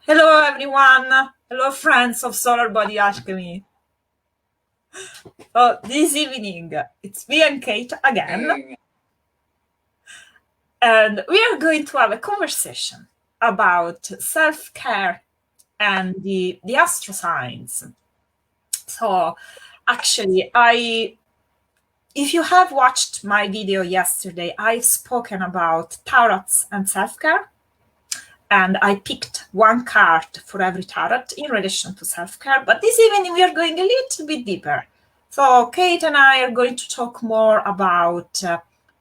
Hello everyone, hello friends of Solar Body Alchemy. So this evening it's me and Kate again, and we are going to have a conversation about self-care and the astro signs. So actually, if you have watched my video yesterday, I've spoken about tarots and self-care. And I picked one card for every tarot in relation to self-care. But this evening we are going a little bit deeper. So Kate and I are going to talk more about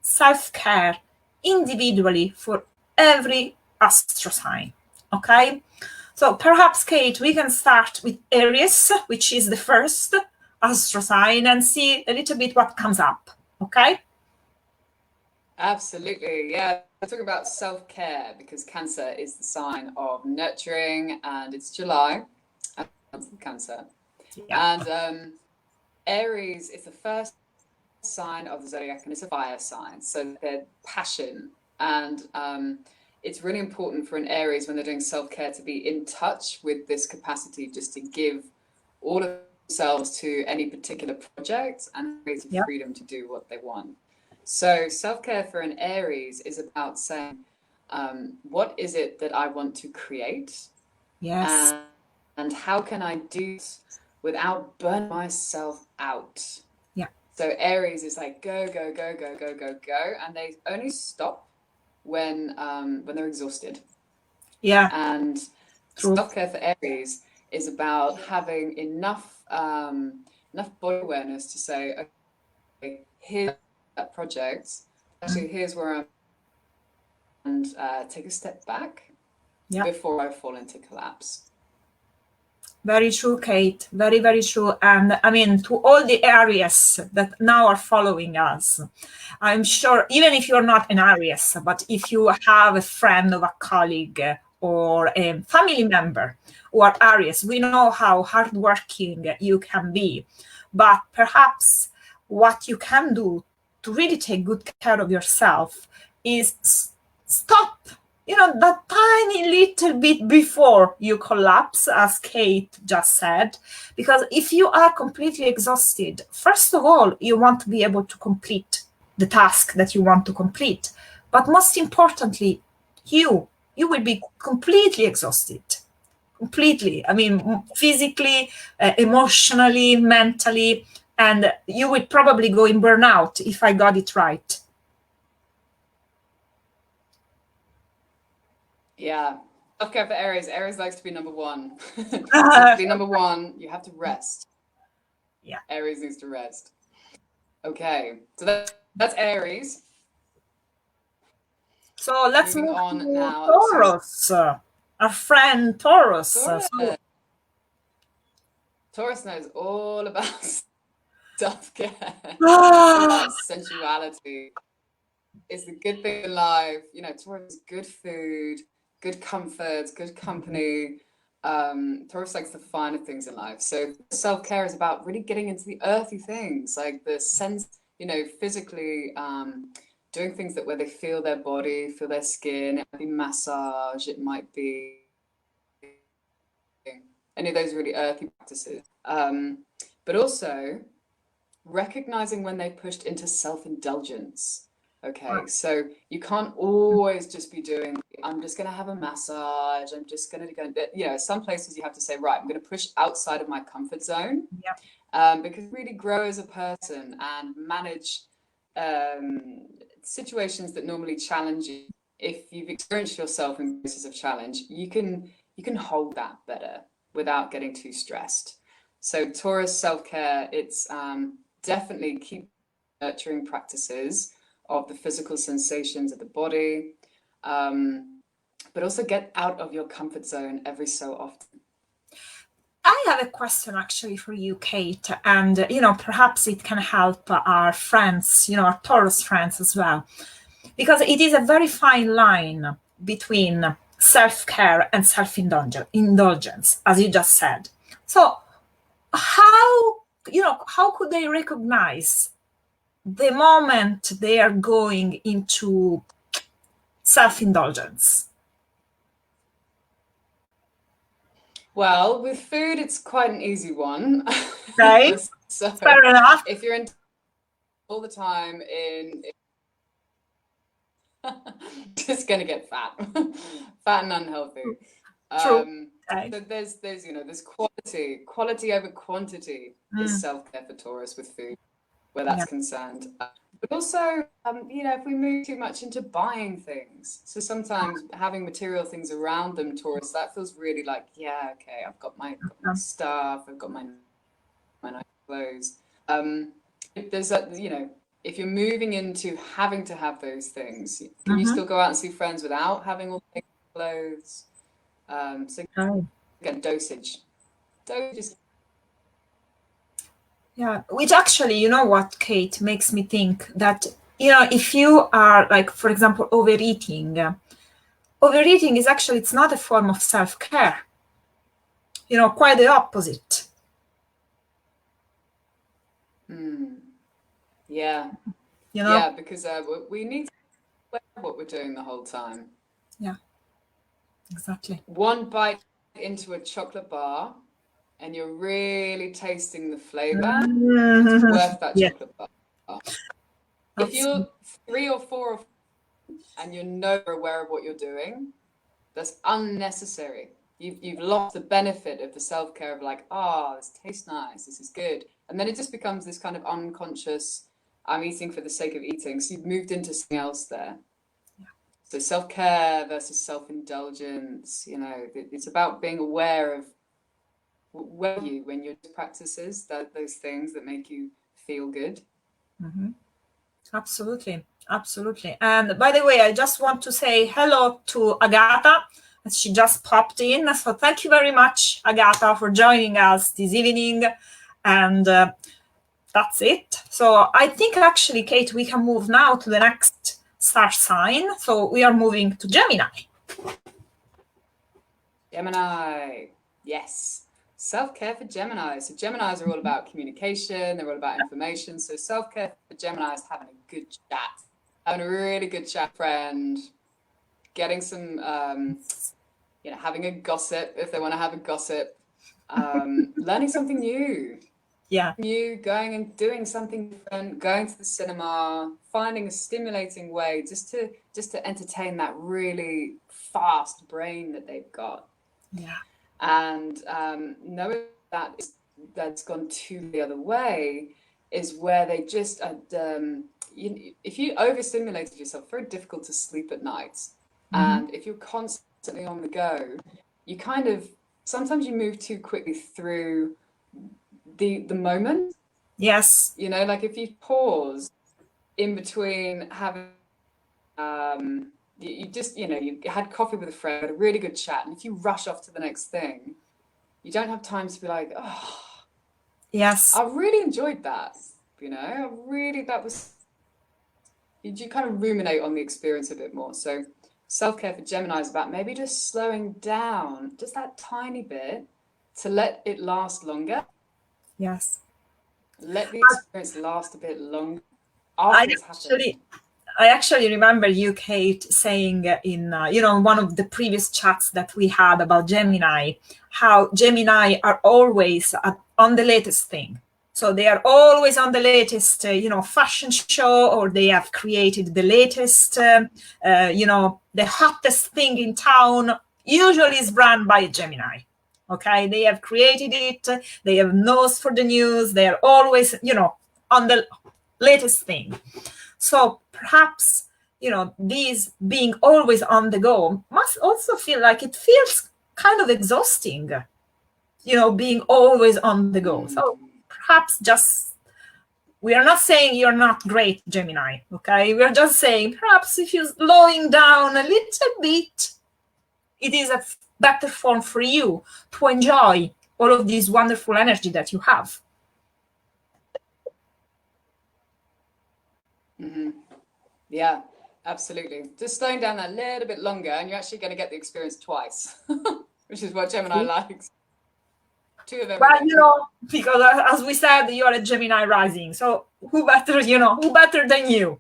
self-care individually for every astro sign. Okay? So perhaps, Kate, we can start with Aries, which is the first astro sign, and see a little bit what comes up. Okay? Absolutely. Yeah. We're talking about self-care because Cancer is the sign of nurturing, and it's July. That's Cancer. Yeah. And Aries is the first sign of the zodiac, and it's a fire sign. So their passion. And it's really important for an Aries when they're doing self-care to be in touch with this capacity just to give all of themselves to any particular project and create the freedom to do what they want. So self-care for an Aries is about saying, what is it that I want to create? Yes. And how can I do it without burning myself out? Yeah. So Aries is like go, go, go, go, go, go, go. And they only stop when they're exhausted. Yeah. And True. self-care for Aries is about having enough body awareness to say, okay, here's that project. Actually, here's where I'm, and take a step back before I fall into collapse. Very true, Kate. Very, very true. And I mean, to all the Aries that now are following us, I'm sure, even if you're not an Aries, but if you have a friend or a colleague or a family member who are Aries, we know how hardworking you can be. But perhaps what you can do to really take good care of yourself is stop, that tiny little bit before you collapse, as Kate just said. Because if you are completely exhausted, first of all, you want to be able to complete the task that you want to complete. But most importantly, you will be completely exhausted. Completely. I mean, physically, emotionally, mentally, and you would probably go in burnout if I got it right. Yeah. Self-care for Aries. Aries likes to be number one. To be number one, you have to rest. Yeah. Aries needs to rest. Okay. So that's Aries. So let's move on to now Taurus. Our friend Taurus. Taurus knows all about self-care, about sensuality. It's the good thing in life. Taurus is good food, good comfort, good company. Taurus likes the finer things in life. So self-care is about really getting into the earthy things, like the sense, physically doing things where they feel their body, feel their skin. It might be massage, it might be any of those really earthy practices. But also recognizing when they pushed into self-indulgence. Okay, so you can't always just be doing, I'm just going to have a massage, I'm just going to go, some places you have to say, right, I'm going to push outside of my comfort zone, because really grow as a person and manage situations that normally challenge you. If you've experienced yourself in places of challenge, you can hold that better without getting too stressed. So Taurus self-care, it's definitely keep nurturing practices of the physical sensations of the body, but also get out of your comfort zone every so often. I have a question actually for you, Kate, and perhaps it can help our friends, our Taurus friends as well, because it is a very fine line between self-care and self-indulgence, as you just said. So how could they recognize the moment they are going into self-indulgence? Well, with food, it's quite an easy one. Okay, So fair enough. if you're in all the time just gonna get fat, fat and unhealthy. True. Okay. So there's there's quality over quantity is self-care for Taurus with food, where that's Yeah. concerned. But also, if we move too much into buying things, so sometimes having material things around them, Taurus, that feels really like, yeah, okay, I've got my stuff, I've got my nice clothes. There's that, if you're moving into having to have those things, can you still go out and see friends without having all the clothes? So again, dosage. Yeah, which actually, you know what, Kate, makes me think that, if you are like, for example, overeating is actually, it's not a form of self-care. Quite the opposite. Yeah. Yeah, because we need to know what we're doing the whole time. Yeah, exactly. One bite into a chocolate bar and you're really tasting the flavor, it's worth that chocolate bar. If you're 3 or 4 and you're nowhere aware of what you're doing, that's unnecessary. You've lost the benefit of the self-care of like, this tastes nice, this is good. And then it just becomes this kind of unconscious, I'm eating for the sake of eating. So you've moved into something else there. Yeah. So self-care versus self-indulgence, it's about being aware of when your practices, those things that make you feel good. Mm-hmm. Absolutely. And by the way, I just want to say hello to Agata. She just popped in. So thank you very much, Agata, for joining us this evening. And that's it. So I think actually, Kate, we can move now to the next star sign. So we are moving to Gemini. Gemini, yes. Self-care for Gemini. So Geminis are all about communication. They're all about information. So self-care for Gemini is having a good chat, having a really good chat, friend, getting some, having a gossip if they want to have a gossip, learning something new. Yeah. New, going and doing something different, going to the cinema, finding a stimulating way just to entertain that really fast brain that they've got. Yeah. And knowing that's gone to the other way is where they just if you overstimulated yourself, very difficult to sleep at night. And if you're constantly on the go, you kind of sometimes you move too quickly through the moment. Yes. Like if you pause in between having you had coffee with a friend, had a really good chat, and if you rush off to the next thing, you don't have time to be like, yes, I really enjoyed that. You kind of ruminate on the experience a bit more. So self-care for Gemini is about maybe just slowing down just that tiny bit to let it last longer. Yes. Let the experience last a bit longer after it's happened. I actually remember you, Kate, saying in one of the previous chats that we had about Gemini, how Gemini are always on the latest thing. So they are always on the latest, fashion show, or they have created the latest, the hottest thing in town. Usually is run by Gemini. Okay, they have created it. They have nose for the news. They are always, on the latest thing. So perhaps, these being always on the go must also feel like it feels kind of exhausting, being always on the go. So perhaps we are not saying you're not great, Gemini, okay? We're just saying perhaps if you're slowing down a little bit, it is a better form for you to enjoy all of this wonderful energy that you have. Yeah, absolutely. Just slowing down a little bit longer and you're actually going to get the experience twice, which is what Gemini likes. 2 of everything. Well, because as we said, you're a Gemini rising. So who better than you?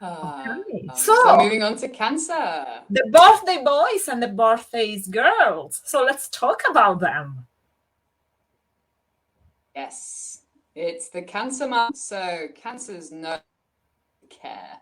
Okay. So So moving on to Cancer. the birthday boys and the birthdays girls. So let's talk about them. Yes, it's the Cancer month. So Cancers know care.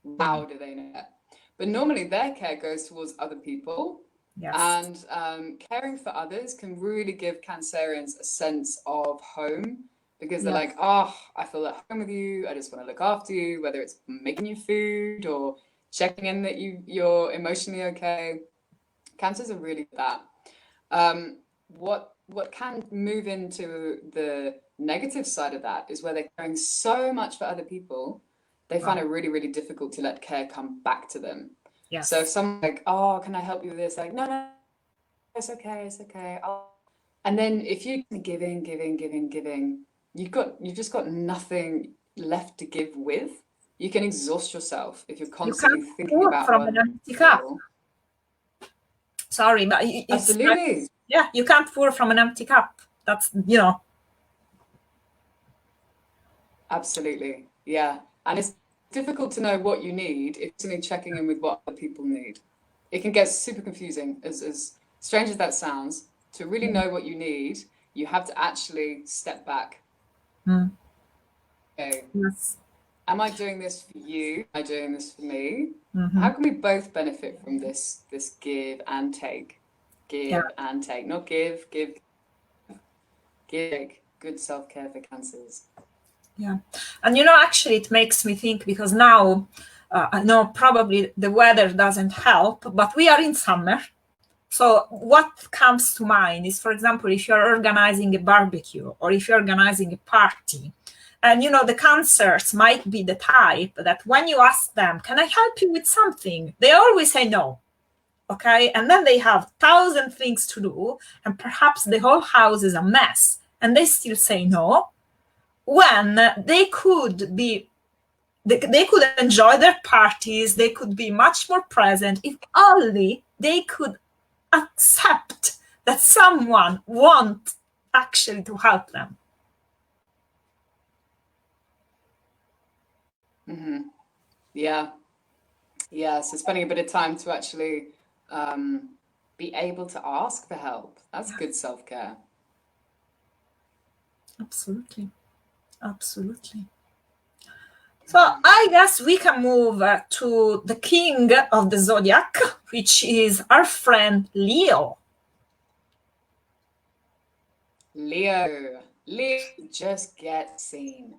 Wow, do they know that? But normally their care goes towards other people. Yes. And caring for others can really give Cancerians a sense of home because they're Yes. like, oh, I feel at home with you. I just want to look after you, whether it's making you food or checking in that you're emotionally okay. Cancers are really good at that. What can move into the negative side of that is where they're caring so much for other people, they find it really, really difficult to let care come back to them. Yes. So if someone's like, oh, can I help you with this? Like, no, it's okay, it's okay. And then if you're giving, you've just got nothing left to give with. You can exhaust yourself if you're You constantly can't thinking pour about how from an other empty people cup. feel. Sorry, but it's Absolutely. yeah, you can't pour from an empty cup. That's, you know. Absolutely. Yeah. And it's difficult to know what you need if you're only checking in with what other people need. It can get super confusing, as strange as that sounds. To really know what you need, you have to actually step back. Mm. Okay, Yes. am I doing this for you? Am I doing this for me? Mm-hmm. How can we both benefit from this give and take? Yeah. Give and take. Not give. Good self-care for cancers. Yeah. And you know, actually, it makes me think because now I know probably the weather doesn't help, but we are in summer. So what comes to mind is, for example, if you're organizing a barbecue or if you're organizing a party, and you know, the cancers might be the type that when you ask them, can I help you with something? They always say no. Okay. And then they have 1,000 things to do, and perhaps the whole house is a mess, and they still say no when they could enjoy their parties, they could be much more present if only they could accept that someone wants actually to help them. Mm-hmm. Yeah. Yeah. So spending a bit of time to actually be able to ask for help. That's good self-care. Absolutely. Absolutely. So I guess we can move to the king of the zodiac, which is our friend Leo. Leo. Leo just get seen.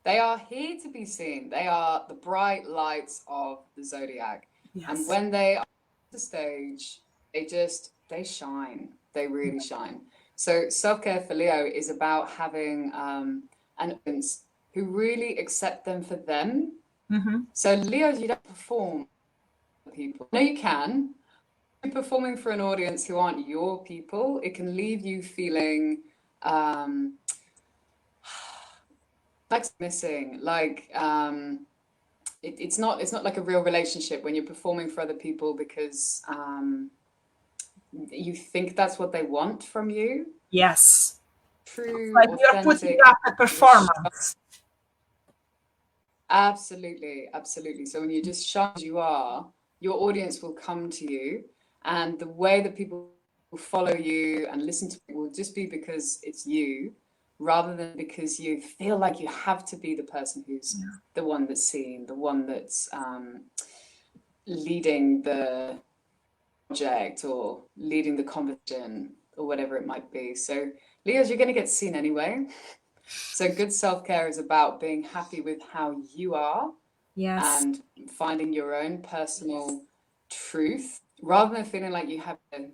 They are here to be seen. They are the bright lights of the zodiac. Yes. And when they are on the stage, they shine. They really shine. So self-care for Leo is about having an audience who really accept them for them. Mm-hmm. So Leos, you don't perform for people. No, you can. You're performing for an audience who aren't your people. It can leave you feeling like missing, like it's not like a real relationship when you're performing for other people because you think that's what they want from you. Yes. True, Like you're putting authentic. up a performance. Absolutely, absolutely. So when you just shine as you are, your audience will come to you, and the way that people will follow you and listen to you will just be because it's you, rather than because you feel like you have to be the person who's the one that's seen, the one that's leading the project or leading the conversation or whatever it might be. So Leos, you're going to get seen anyway. So good self-care is about being happy with how you are. Yes. And finding your own personal truth rather than feeling like you have to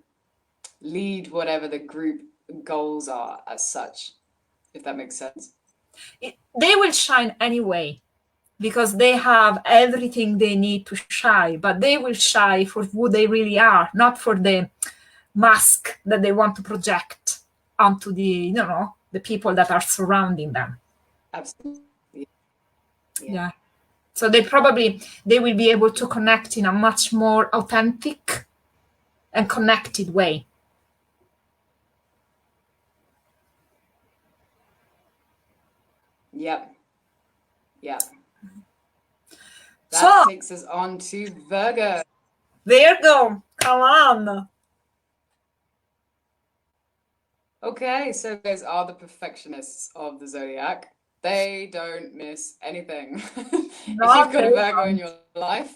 lead whatever the group goals are as such, if that makes sense. They will shine anyway because they have everything they need to shine, but they will shine for who they really are, not for the mask that they want to project onto the people that are surrounding them. Absolutely. Yeah. So they will be able to connect in a much more authentic and connected way. Yep. That So takes us on to Virgo. Virgo, come on. Okay, so those are the perfectionists of the zodiac. They don't miss anything. If you've Not got a they Virgo in don't. your life,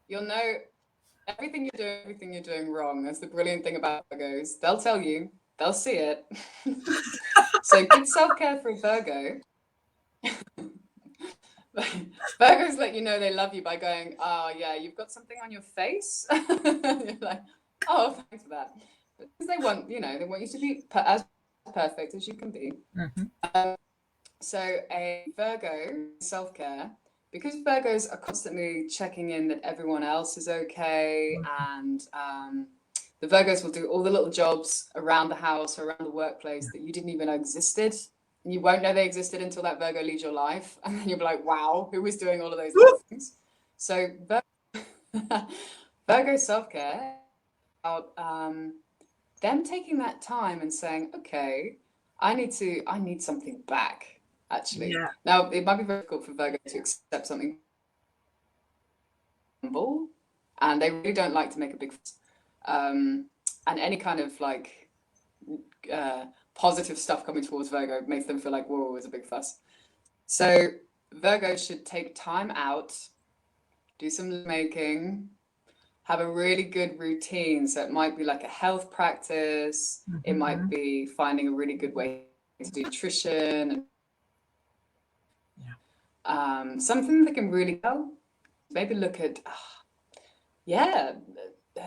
you'll know everything you're doing wrong. That's the brilliant thing about Virgos. They'll tell you, they'll see it. So good self-care for a Virgo. Virgos let you know they love you by going, oh yeah, you've got something on your face. You're like, oh, thanks for that. Because they want, they want you to be as perfect as you can be. Mhm. So a Virgo self-care, because Virgos are constantly checking in that everyone else is okay, and the Virgos will do all the little jobs around the house or around the workplace that you didn't even know existed. And you won't know they existed until that Virgo leaves your life. And then you'll be like, wow, who is doing all of those little things? So Virgo self-care, about them taking that time and saying, okay, I need something back, actually. Yeah. Now, it might be very difficult for Virgo to accept something humble, and they really don't like to make a big fuss. And any kind of like positive stuff coming towards Virgo makes them feel like, whoa, it's a big fuss. So Virgo should take time out, do some making, have a really good routine. So it might be like a health practice. It might be finding a really good way to do nutrition. Yeah. Something that can really help. Maybe look at,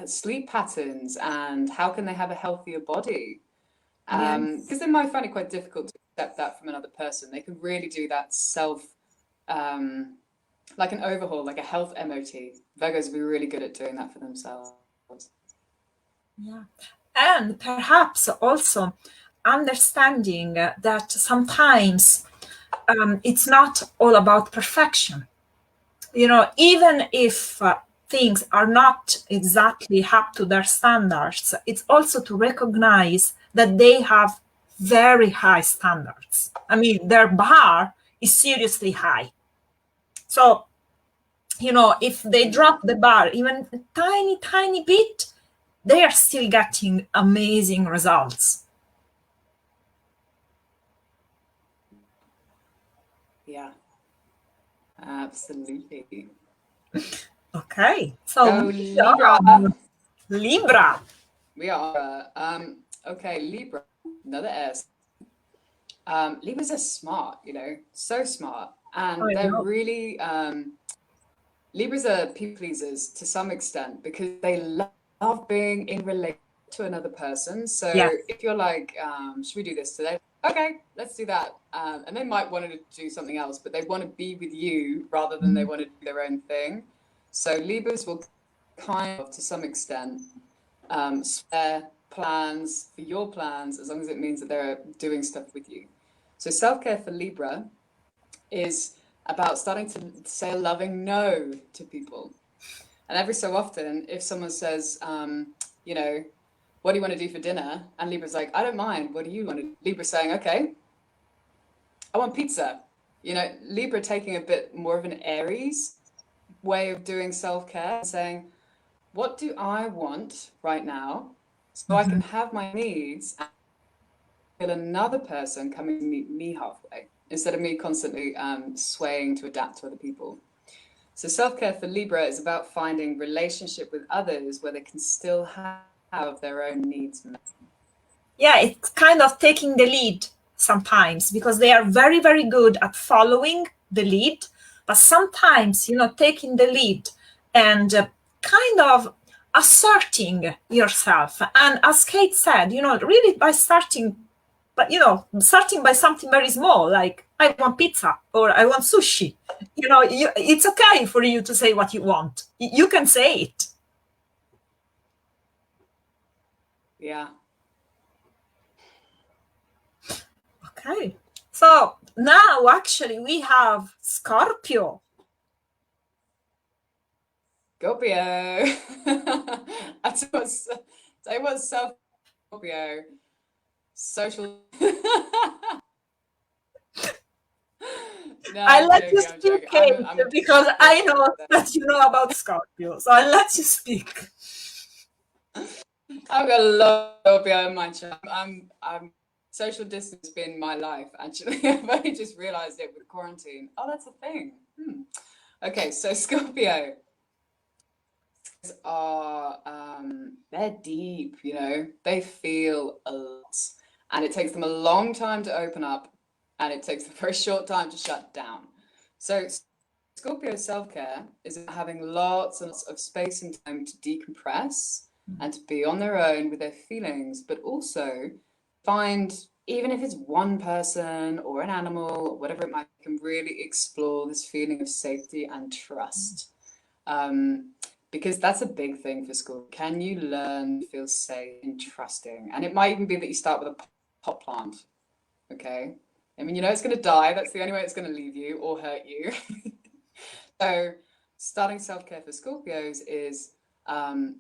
sleep patterns and how can they have a healthier body. Yes. Because they might find it quite difficult to accept that from another person. They can really do that like an overhaul, like a health MOT. Virgos will be really good at doing that for themselves. Yeah. And perhaps also understanding that sometimes it's not all about perfection. Even if things are not exactly up to their standards, it's also to recognize that they have very high standards. I mean, their bar is seriously high. So, if they drop the bar even a tiny, tiny bit, they are still getting amazing results. Yeah, absolutely. Okay, so So Libra, Libra. we are okay. Libra, another S. Libras are smart, so smart, and I they're know. really Libras are people pleasers to some extent because they love being in relation to another person. So Yes. if you're like, should we do this today? Okay, let's do that. And they might want to do something else, but they want to be with you rather than they want to do their own thing. So Libras will kind of, to some extent, spare plans for your plans as long as it means that they're doing stuff with you. So self-care for Libra is about starting to say a loving no to people. And every so often, if someone says, what do you want to do for dinner? And Libra's like, I don't mind. What do you want to do? Libra saying, okay, I want pizza. Libra taking a bit more of an Aries way of doing self-care and saying, what do I want right now so I can have my needs and feel another person coming to meet me halfway instead of me constantly swaying to adapt to other people. So self-care for Libra is about finding relationship with others where they can still have their own needs met. Yeah, it's kind of taking the lead sometimes because they are very, very good at following the lead. But sometimes, taking the lead and kind of asserting yourself. And as Kate said, really by starting by something very small, like I want pizza or I want sushi. It's okay for you to say what you want. You can say it. Yeah. Okay. So now actually we have Scorpio. Scorpio. I tell you what, Scorpio. Social. No, I I'm let you joking. I'm speak, joking. Kate, I'm because I joking. know that you know about Scorpio. So I'll let you speak. I've got a lot of Scorpio in my chart. I'm social distance been my life, actually. I've only just realized it with quarantine. Oh, that's a thing. Okay, so Scorpio are they're deep, you know, they feel a lot, and it takes them a long time to open up, and it takes a very short time to shut down. So Scorpio self-care is having lots and lots of space and time to decompress and to be on their own with their feelings, but also find, even if it's one person or an animal or whatever it might be, can really explore this feeling of safety and trust. Because that's a big thing for school. Can you learn to feel safe and trusting? And it might even be that you start with a pot plant, okay? I mean, you know it's going to die. That's the only way it's going to leave you or hurt you. So starting self-care for Scorpios is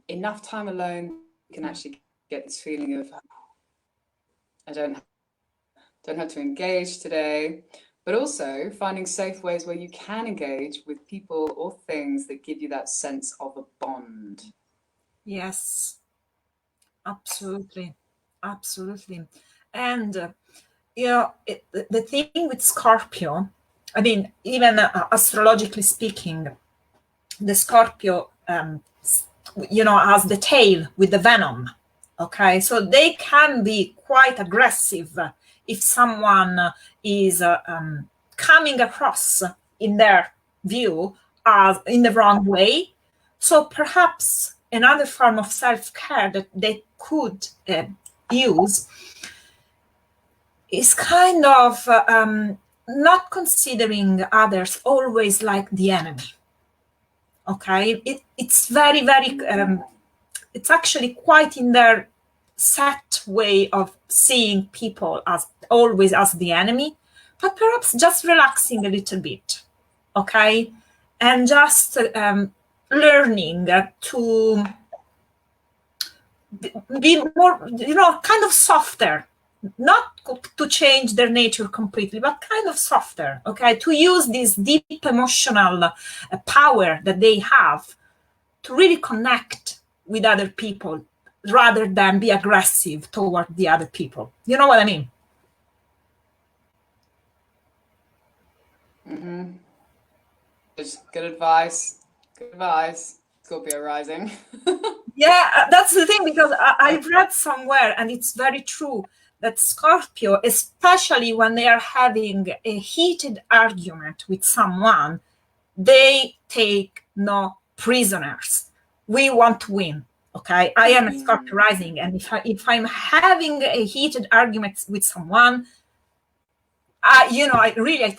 enough time alone. You can actually get this feeling of, I don't have to engage today, but also finding safe ways where you can engage with people or things that give you that sense of a bond. Yes, absolutely. Absolutely. And, the thing with Scorpio, I mean, even astrologically speaking, the Scorpio, has the tail with the venom. Okay, so they can be quite aggressive if someone is coming across in their view as in the wrong way. So perhaps another form of self-care that they could use is kind of not considering others always like the enemy. Okay, it's very very it's actually quite in their set way of seeing people as always as the enemy, but perhaps just relaxing a little bit. Okay, and just learning to be more, kind of softer, not to change their nature completely, but kind of softer. Okay, to use this deep emotional power that they have to really connect with other people rather than be aggressive toward the other people. You know what I mean? Just good advice. Good advice. Scorpio rising. Yeah, that's the thing, because I've read somewhere, and it's very true, that Scorpio, especially when they are having a heated argument with someone, they take no prisoners. We want to win. Okay, I am a Scorpio rising, and if I'm having a heated argument with someone, I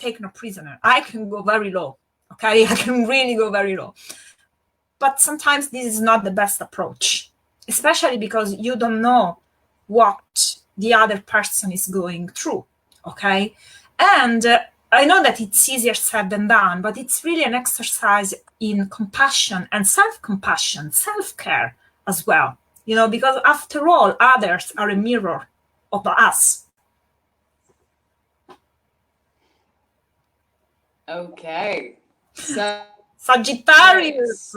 take no prisoner. I can go very low. Okay, I can really go very low. But sometimes this is not the best approach, especially because you don't know what the other person is going through. Okay, and I know that it's easier said than done, but it's really an exercise in compassion and self-compassion, self-care as well. Because after all, others are a mirror of us. Okay. So Sagittarius.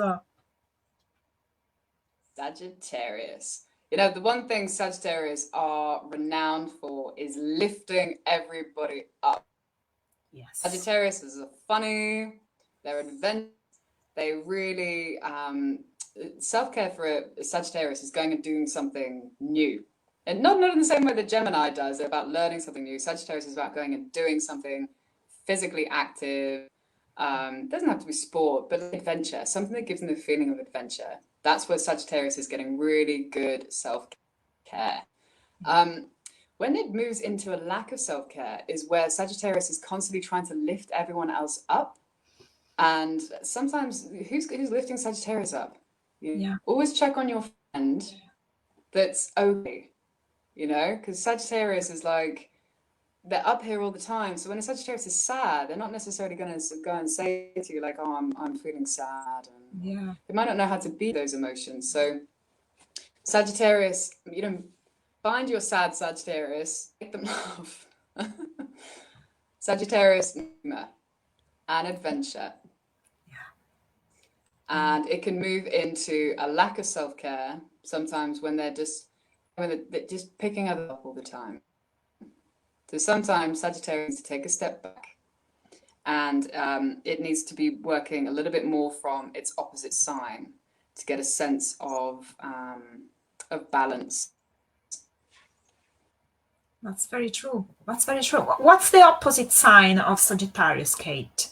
Sagittarius. You know, the one thing Sagittarius are renowned for is lifting everybody up. Yes. Sagittarius is funny, they're adventurous, they really, self-care for a Sagittarius is going and doing something new. And not in the same way that Gemini does, about learning something new. Sagittarius is about going and doing something physically active. Doesn't have to be sport, but adventure, something that gives them the feeling of adventure. That's where Sagittarius is getting really good self-care. When it moves into a lack of self-care is where Sagittarius is constantly trying to lift everyone else up. And sometimes, who's lifting Sagittarius up? Yeah. Always check on your friend that's okay, because Sagittarius is like, they're up here all the time. So when a Sagittarius is sad, they're not necessarily going to go and say to you like, "Oh, I'm feeling sad," and Yeah. they might not know how to be those emotions. So Sagittarius, find your sad Sagittarius, make them laugh. Sagittarius humor. and adventure. And it can move into a lack of self-care sometimes when they're just picking others up all the time. So sometimes Sagittarius needs to take a step back, and it needs to be working a little bit more from its opposite sign to get a sense of balance. That's very true. That's very true. What's the opposite sign of Sagittarius, Kate?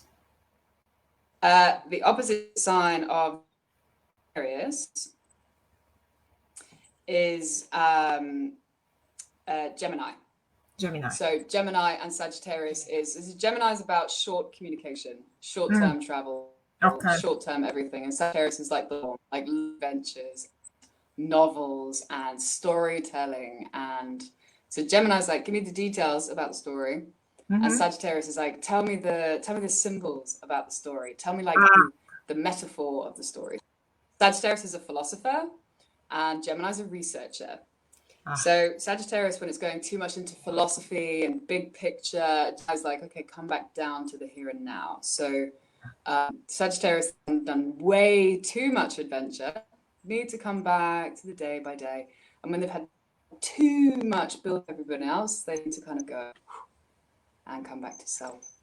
The opposite sign of Sagittarius is Gemini. Gemini. So Gemini and Sagittarius Gemini is about short communication, short-term travel, short-term everything, and Sagittarius is like adventures, novels, and storytelling. And so Gemini's like, give me the details about the story, and Sagittarius is like, tell me the symbols about the story, tell me like the metaphor of the story. Sagittarius is a philosopher, and Gemini's a researcher. So Sagittarius, when it's going too much into philosophy and big picture, it's like, okay, come back down to the here and now. So Sagittarius has done way too much adventure, need to come back to the day by day. And when they've had too much build up everyone else, they need to kind of go and come back to self.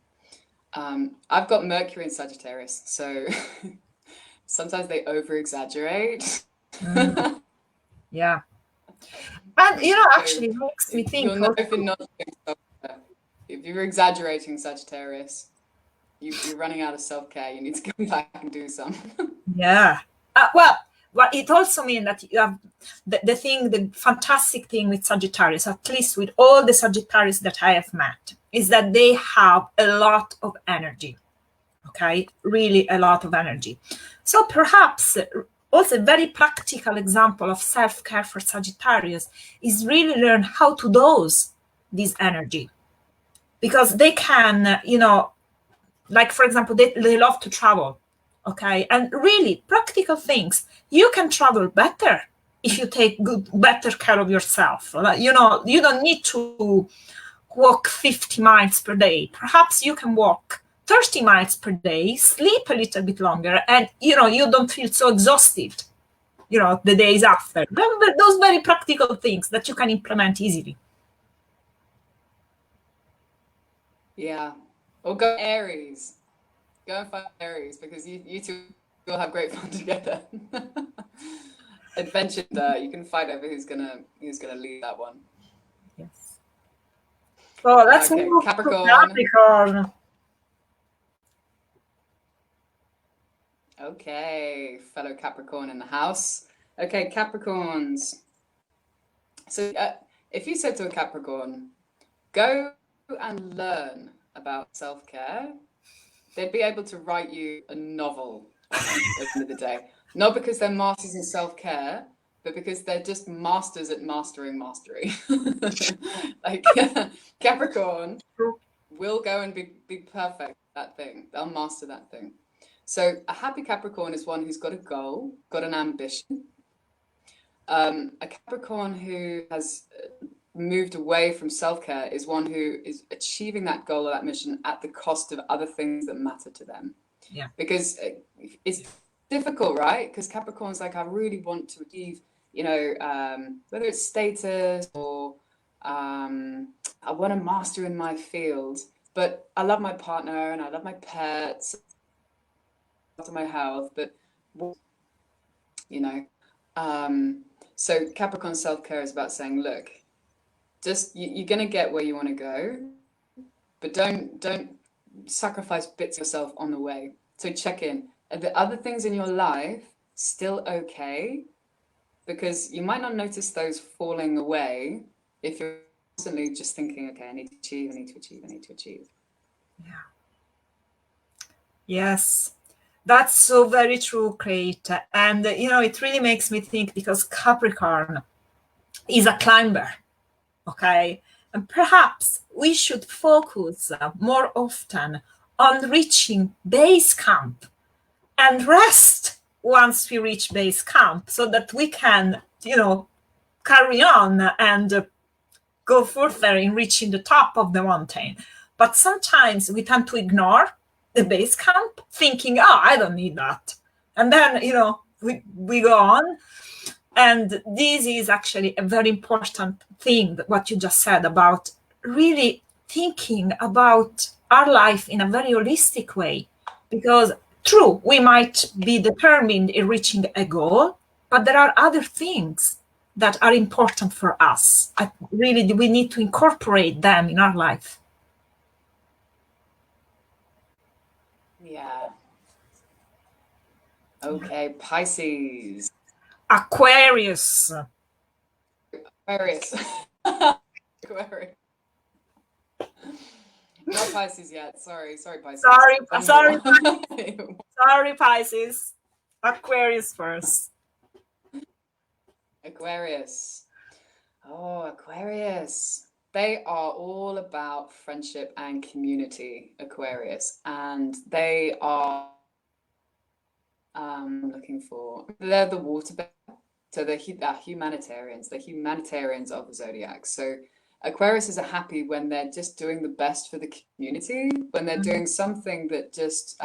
I've got Mercury in Sagittarius, so sometimes they over exaggerate. Yeah. And actually, it makes me think. You'll know if you're exaggerating Sagittarius, you're running out of self-care. You need to come back and do some. Yeah. Well, it also means that you have the fantastic thing with Sagittarius, at least with all the Sagittarius that I have met, is that they have a lot of energy. Okay, really a lot of energy. So perhaps also a very practical example of self-care for Sagittarius is really learn how to dose this energy, because they can, like for example, they love to travel. Okay, and really practical things. You can travel better if you take better care of yourself. You don't need to walk 50 miles per day. Perhaps you can walk 30 miles per day, sleep a little bit longer, and you don't feel so exhausted the days after. Those very practical things that you can implement easily. Yeah. Or go Aries. Go and find Aries, because you two will have great fun together. Adventure, you can fight over who's gonna lead that one. Yes. So let's move Capricorn. to Capricorn. Okay, fellow Capricorn in the house. Okay, Capricorns. So if you said to a Capricorn, go and learn about self-care, they'd be able to write you a novel at the end of the day. Not because they're masters in self-care, but because they're just masters at mastering mastery. Like Capricorn will go and be perfect at that thing. They'll master that thing. So a happy Capricorn is one who's got a goal, got an ambition. A Capricorn who has moved away from self-care is one who is achieving that goal or that mission at the cost of other things that matter to them. Yeah. Because it's difficult, right? Because Capricorn's like, I really want to achieve, whether it's status or I want to master in my field, but I love my partner and I love my pets, to my health, but so Capricorn self-care is about saying, look, just you're gonna get where you want to go, but don't sacrifice bits of yourself on the way. So check in. Are the other things in your life still okay? Because you might not notice those falling away if you're constantly just thinking, okay, I need to achieve, I need to achieve, I need to achieve. Yeah. Yes. That's so very true, Kate. And, it really makes me think, because Capricorn is a climber, okay? And perhaps we should focus more often on reaching base camp and rest once we reach base camp, so that we can, carry on and go further in reaching the top of the mountain. But sometimes we tend to ignore the base camp thinking, oh, I don't need that. And then, we go on. And this is actually a very important thing, what you just said about really thinking about our life in a very holistic way. Because true, we might be determined in reaching a goal, but there are other things that are important for us. Really, we need to incorporate them in our life. Yeah. Okay, Pisces. Aquarius. Aquarius. Aquarius. Not Pisces yet. Sorry, Pisces. Sorry, Pisces. Aquarius first. Aquarius. Oh, Aquarius. They are all about friendship and community, Aquarius. And they are, they're the water bear. So they're humanitarians. They're humanitarians of the zodiac. So Aquarius are happy when they're just doing the best for the community, when they're doing something that just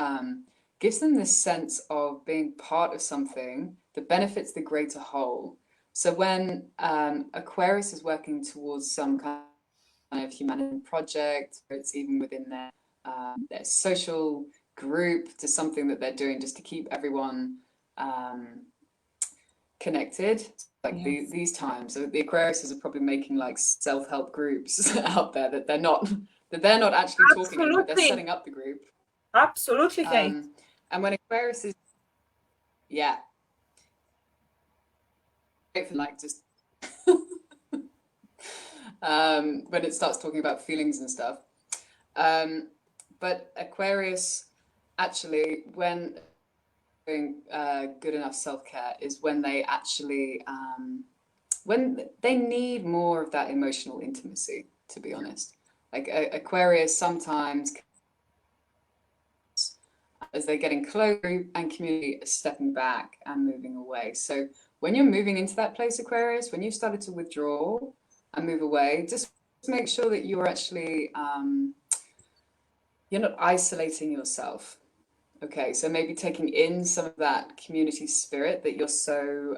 gives them this sense of being part of something that benefits the greater whole. So when Aquarius is working towards some kind of humanitarian project, or it's even within their social group, to something that they're doing just to keep everyone connected, like these times. So the Aquariuses are probably making like self-help groups out there that they're not actually talking in, but they're setting up the group. Absolutely. And when Aquarius is like just when it starts talking about feelings and stuff, but Aquarius actually, when doing good enough self-care, is when they actually when they need more of that emotional intimacy, to be honest. Like Aquarius sometimes, as they're getting closer and community is stepping back and moving away. So when you're moving into that place, Aquarius, when you've started to withdraw and move away, just make sure that you're actually you're not isolating yourself. Okay, so maybe taking in some of that community spirit that you're so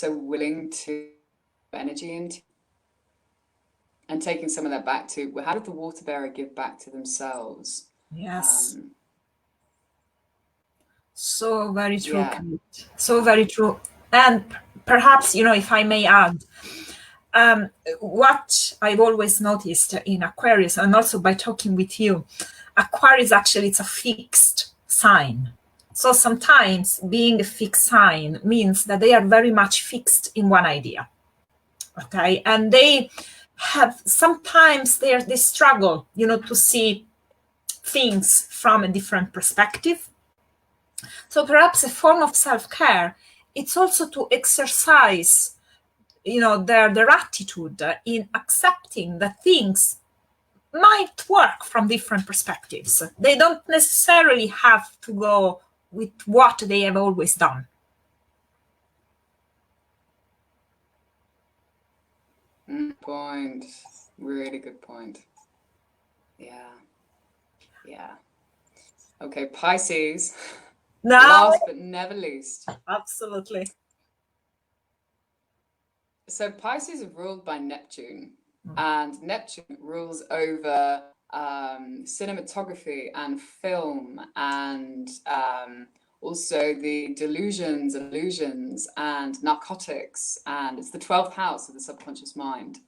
willing to energy into, and taking some of that back to, well, how did the water bearer give back to themselves? Yes. So very true, Kate. So very true. And perhaps, if I may add, what I've always noticed in Aquarius, and also by talking with you, Aquarius actually it's a fixed sign. So sometimes being a fixed sign means that they are very much fixed in one idea. Okay, and they have sometimes they struggle, to see things from a different perspective. So perhaps a form of self-care, it's also to exercise, their attitude in accepting that things might work from different perspectives. They don't necessarily have to go with what they have always done. Point. Really good point. Yeah. Okay, Pisces. Now, last but never least. Absolutely. So Pisces are ruled by Neptune, and Neptune rules over cinematography and film, and also the delusions, illusions, and narcotics, and it's the 12th house of the subconscious mind.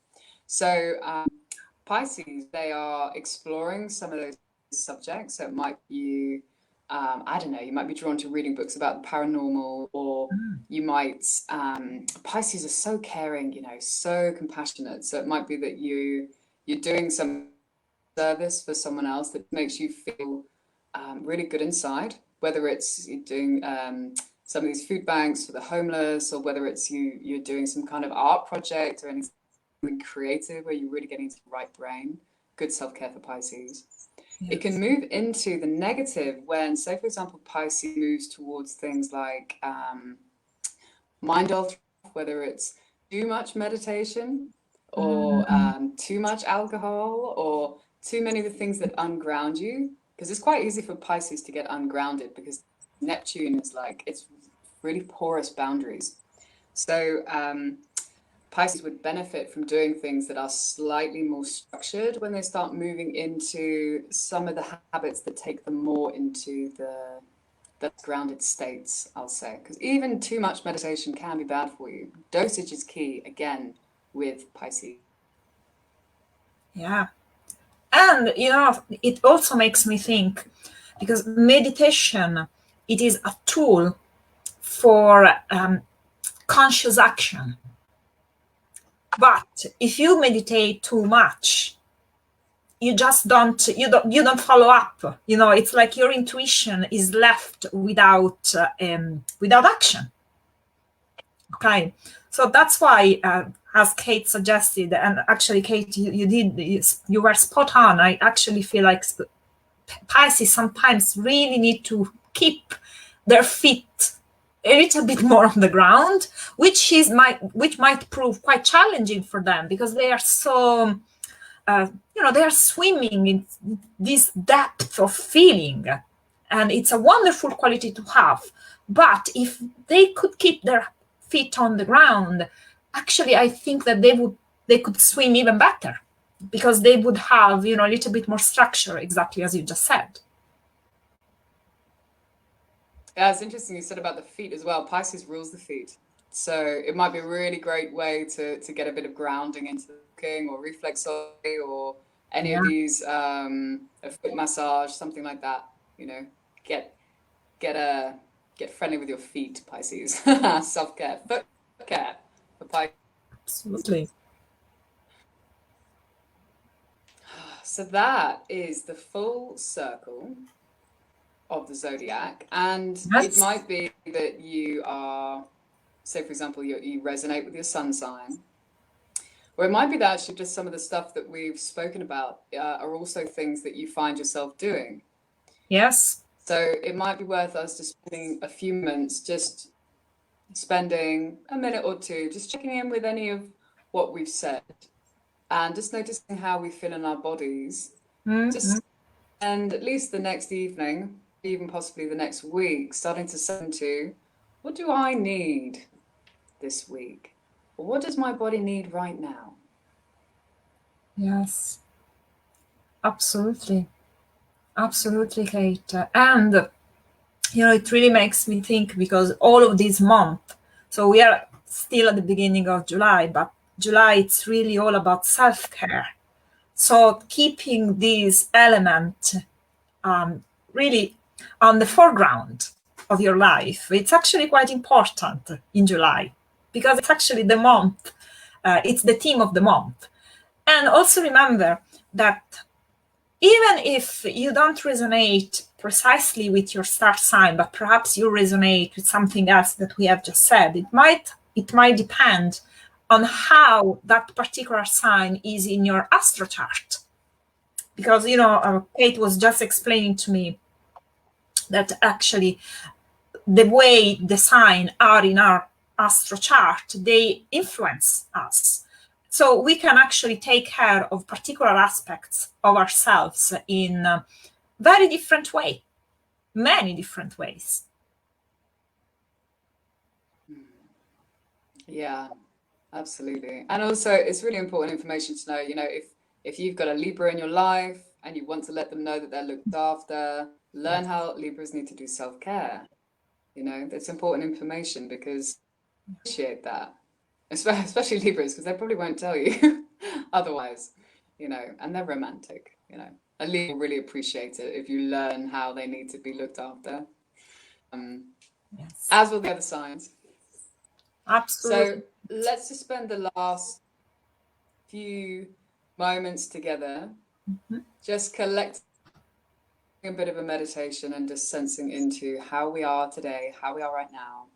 So Pisces, they are exploring some of those subjects. So it might be, I don't know, you might be drawn to reading books about the paranormal, or you might, Pisces are so caring, so compassionate. So it might be that you're doing some service for someone else that makes you feel really good inside, whether it's you're doing some of these food banks for the homeless, or whether it's you're doing some kind of art project or anything creative where you're really getting into the right brain. Good self-care for Pisces. Yes. It can move into the negative when, say, for example, Pisces moves towards things like mind altering, whether it's too much meditation, or too much alcohol, or too many of the things that unground you. because it's quite easy for Pisces to get ungrounded because Neptune is like, it's really porous boundaries. So Pisces would benefit from doing things that are slightly more structured when they start moving into some of the habits that take them more into the grounded states, I'll say. Because even too much meditation can be bad for you. Dosage is key, again, with Pisces. Yeah. And, it also makes me think, because meditation, it is a tool for conscious action. But if you meditate too much, you just don't follow up. It's like your intuition is left without action. Okay, so that's why, as Kate suggested, and actually, Kate, you were spot on. I actually feel like Pisces sometimes really need to keep their feet a little bit more on the ground, which might prove quite challenging for them, because they are so they are swimming in this depth of feeling, and it's a wonderful quality to have. But if they could keep their feet on the ground, actually, I think that they could swim even better, because they would have a little bit more structure, exactly as you just said. Yeah, it's interesting you said about the feet as well. Pisces rules the feet. So it might be a really great way to get a bit of grounding into the cooking or reflexology or any of these a foot massage, something like that. Get friendly with your feet, Pisces. Self-care, foot care for Pisces. Absolutely. So that is the full circle of the zodiac, and it might be that you are, say for example, you resonate with your sun sign, or it might be that actually just some of the stuff that we've spoken about are also things that you find yourself doing. Yes. So it might be worth us just spending a few minutes, just spending a minute or two, just checking in with any of what we've said, and just noticing how we feel in our bodies. Just and at least the next evening, even possibly the next week, starting to settle into, what do I need this week? Or what does my body need right now? Yes. Absolutely. Absolutely, Kate. And it really makes me think, because all of this month, so we are still at the beginning of July, but July, it's really all about self-care. So keeping this element really on the foreground of your life, it's actually quite important in July, because it's actually the month, it's the theme of the month. And also remember that even if you don't resonate precisely with your star sign, but perhaps you resonate with something else that we have just said, it might depend on how that particular sign is in your astro chart. Because Kate was just explaining to me that actually the way the signs are in our astro chart, they influence us. So we can actually take care of particular aspects of ourselves in a very different way, many different ways. Yeah, absolutely. And also, it's really important information to know, if you've got a Libra in your life and you want to let them know that they're looked after, learn how Libras need to do self-care. That's important information, because I appreciate that, especially Libras, because they probably won't tell you otherwise, and they're romantic, A Libra will really appreciate it if you learn how they need to be looked after, Yes. as will the other signs. Absolutely. So let's just spend the last few moments together, just collecting a bit of a meditation and just sensing into how we are today, how we are right now.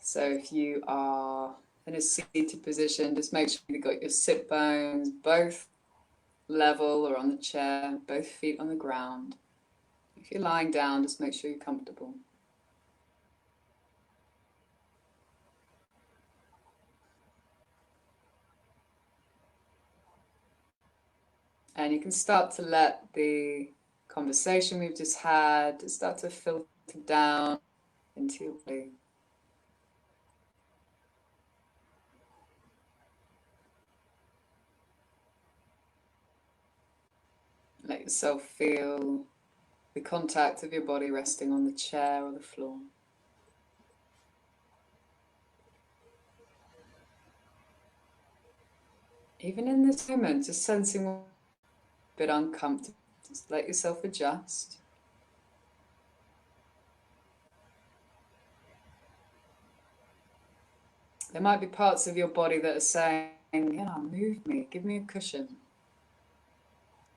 So if you are in a seated position, just make sure you've got your sit bones both level or on the chair, both feet on the ground. If you're lying down, just make sure you're comfortable. And you can start to let the conversation we've just had start to filter down into your body. Let yourself feel the contact of your body resting on the chair or the floor. Even in this moment, just sensing a bit uncomfortable, just let yourself adjust. There might be parts of your body that are saying, move me, give me a cushion.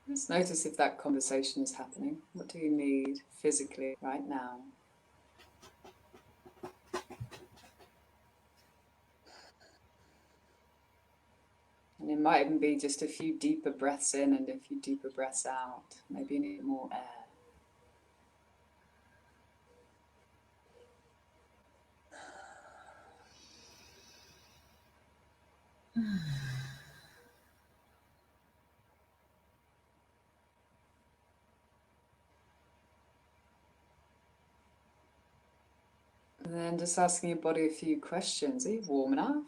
Just notice if that conversation is happening. What do you need physically right now? And it might even be just a few deeper breaths in and a few deeper breaths out. Maybe you need more air. And then just asking your body a few questions. Are you warm enough?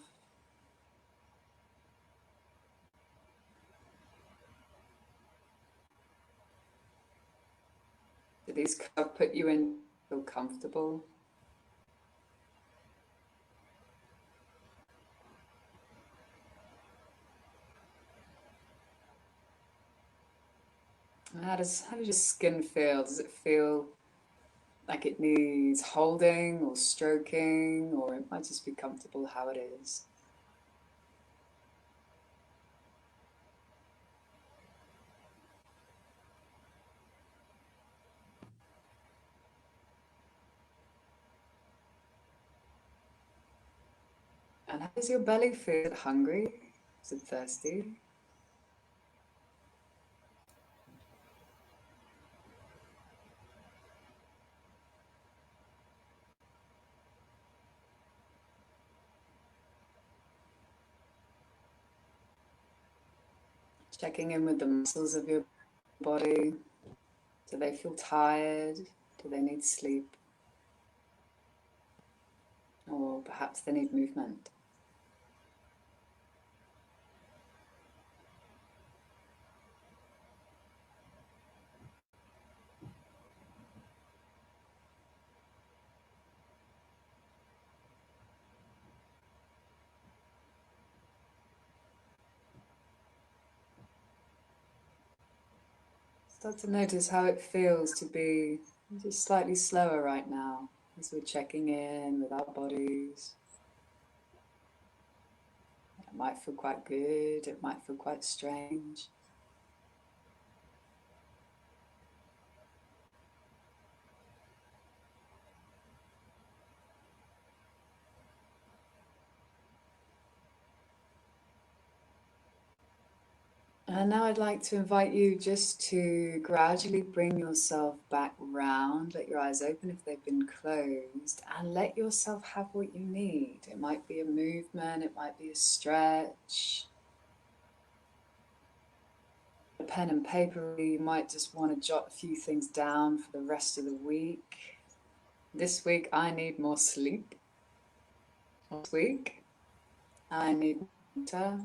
Do these put you in, feel comfortable? And how does your skin feel? Does it feel like it needs holding or stroking, or it might just be comfortable how it is? And how does your belly feel? Is it hungry? Is it thirsty? Checking in with the muscles of your body. Do they feel tired? Do they need sleep? Or perhaps they need movement. Start to notice how it feels to be just slightly slower right now as we're checking in with our bodies. It might feel quite good, it might feel quite strange. And now I'd like to invite you just to gradually bring yourself back round. Let your eyes open if they've been closed, and let yourself have what you need. It might be a movement, it might be a stretch. A pen and paper, you might just want to jot a few things down for the rest of the week. This week I need more sleep. This week I need water.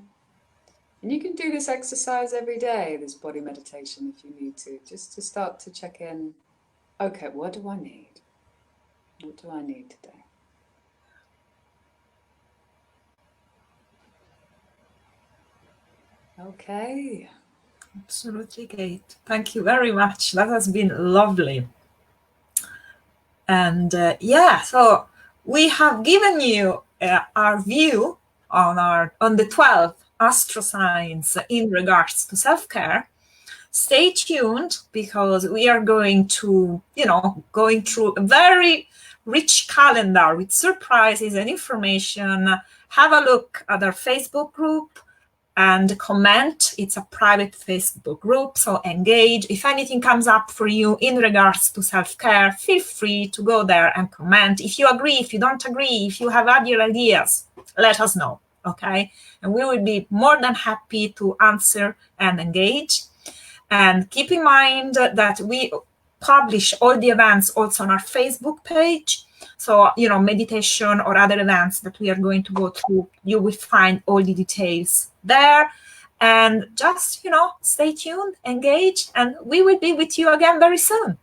And you can do this exercise every day, this body meditation, if you need to, just to start to check in. Okay, what do I need? What do I need today? Okay. Absolutely, Kate. Thank you very much. That has been lovely. And so we have given you our view on the 12 astro signs in regards to self-care. Stay tuned, because we are going to, going through a very rich calendar with surprises and information. Have a look at our Facebook group and comment. It's a private Facebook group, so engage. If anything comes up for you in regards to self-care, feel free to go there and comment. If you agree, if you don't agree, if you have other ideas, let us know, okay? And we will be more than happy to answer and engage. And keep in mind that we publish all the events also on our Facebook page. So, meditation or other events that we are going to go through, you will find all the details there. And just, stay tuned, engage, and we will be with you again very soon.